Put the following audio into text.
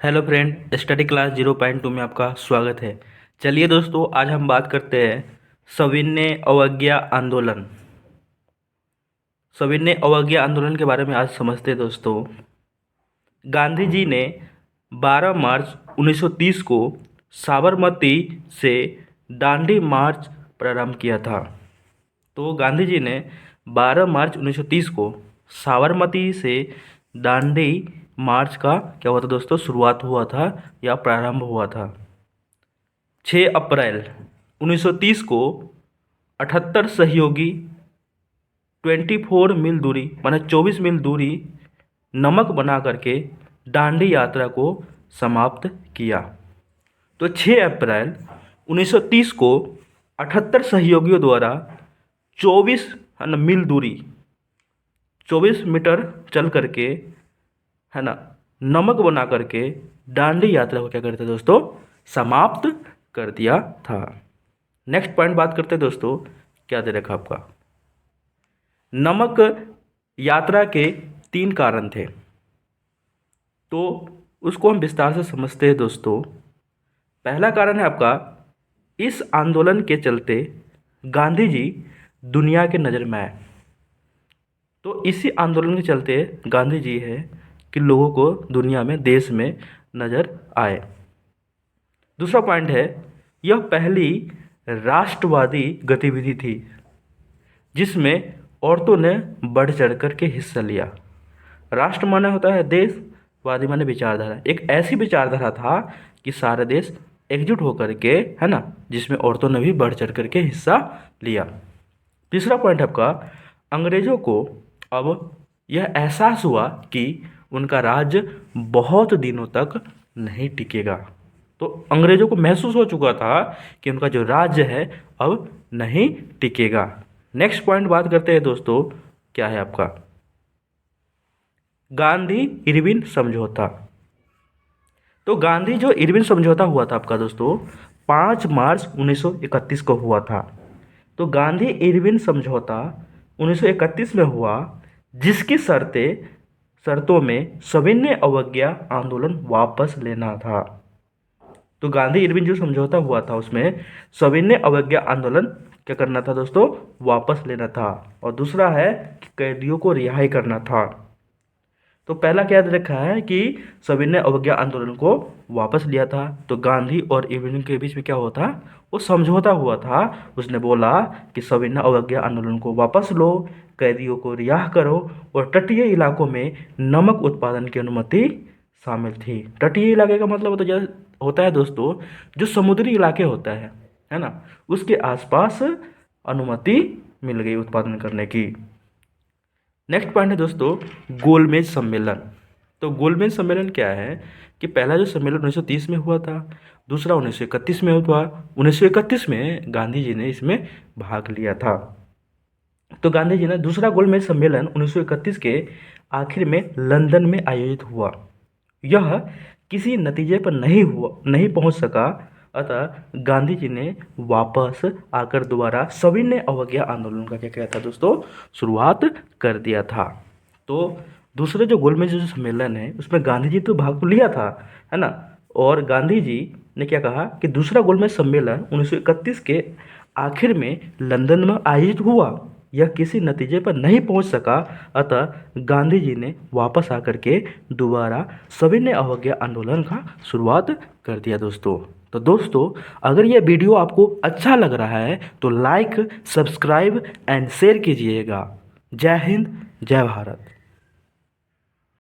Hello friend, study class 0.2 में आपका स्वागत है। चलिए दोस्तों, आज हम बात करते हैं सविनय अवज्ञा आंदोलन। सविनय अवज्ञा आंदोलन के बारे में आज समझते हैं दोस्तों। गांधी जी ने 12 मार्च 1930 को साबरमती से दांडी मार्च प्रारंभ किया था। तो गांधी जी ने 12 मार्च 1930 को साबरमती से दांडी मार्च का क्या हुआ था दोस्तों, शुरुआत हुआ था या प्रारंभ हुआ था। 6 अप्रैल 1930 को 78 सहयोगी 24 मील दूरी माने 24 मील दूरी नमक बना करके दांडी यात्रा को समाप्त किया। तो 6 अप्रैल 1930 को 78 सहयोगियों द्वारा 24 मील दूरी 24 मीटर चल करके है ना नमक बना करके दांडी यात्रा को क्या करते दोस्तों, समाप्त कर दिया था। नेक्स्ट पॉइंट बात करते हैं दोस्तों, क्या दे रखा आपका। नमक यात्रा के 3 कारण थे, तो उसको हम विस्तार से समझते हैं दोस्तों। पहला कारण है आपका, इस आंदोलन के चलते गांधी जी दुनिया के नज़र में आए। तो इसी आंदोलन के चलते गांधी जी है कि लोगों को दुनिया में, देश में नज़र आए। दूसरा पॉइंट है, यह पहली राष्ट्रवादी गतिविधि थी जिसमें औरतों ने बढ़ चढ़ कर के हिस्सा लिया। राष्ट्र माने होता है देश, वादी माने विचारधारा। एक ऐसी विचारधारा था कि सारे देश एकजुट होकर के है ना, जिसमें औरतों ने भी बढ़ चढ़ कर के हिस्सा लिया। तीसरा पॉइंट आपका, अंग्रेज़ों को अब यह एहसास हुआ कि उनका राज्य बहुत दिनों तक नहीं टिकेगा। तो अंग्रेज़ों को महसूस हो चुका था कि उनका जो राज्य है अब नहीं टिकेगा। नेक्स्ट पॉइंट बात करते हैं दोस्तों, क्या है आपका, गांधी इरविन समझौता। तो गांधी जो इरविन समझौता हुआ था आपका दोस्तों, 5 मार्च 1931 को हुआ था। तो गांधी इरविन समझौता 1931 में हुआ, जिसकी शर्तों में सविनय अवज्ञा आंदोलन वापस लेना था। तो गांधी इरविन जो समझौता हुआ था उसमें सविनय अवज्ञा आंदोलन क्या करना था दोस्तों, वापस लेना था। और दूसरा है कि कैदियों को रिहाई करना था। तो पहला क्या याद रखा है कि सविनय अवज्ञा आंदोलन को वापस लिया था। तो गांधी और इरविन के बीच में क्या हुआ था, वो समझौता हुआ था। उसने बोला कि सविनय अवज्ञा आंदोलन को वापस लो, कैदियों को रिहा करो, और तटीय इलाकों में नमक उत्पादन की अनुमति शामिल थी। तटीय इलाके का मतलब होता है दोस्तों, जो समुद्री इलाके होता है ना, उसके आसपास अनुमति मिल गई उत्पादन करने की। नेक्स्ट पॉइंट है दोस्तों, गोलमेज सम्मेलन। तो गोलमेज सम्मेलन क्या है कि पहला जो सम्मेलन 1930 में हुआ था, दूसरा 1931 में हुआ। 1931 में गांधी जी ने इसमें भाग लिया था। तो गांधी जी ने दूसरा गोलमेज सम्मेलन 1931 के आखिर में लंदन में आयोजित हुआ। यह किसी नतीजे पर नहीं पहुंच सका, अतः गांधी जी ने वापस आकर दोबारा सविनय अवज्ञा आंदोलन का क्या किया था दोस्तों, शुरुआत कर दिया था। तो दूसरे जो गोलमेज जो सम्मेलन है उसमें गांधी जी तो भाग तो लिया था, है ना। और गांधी जी ने क्या कहा कि दूसरा गोलमेज सम्मेलन 1931 के आखिर में लंदन में आयोजित हुआ, यह किसी नतीजे पर नहीं पहुंच सका, अतः गांधी जी ने वापस आकर के दोबारा सविनय अवज्ञा आंदोलन का शुरुआत कर दिया दोस्तों। तो दोस्तों, अगर यह वीडियो आपको अच्छा लग रहा है तो लाइक, सब्सक्राइब एंड शेयर कीजिएगा। जय हिंद, जय भारत।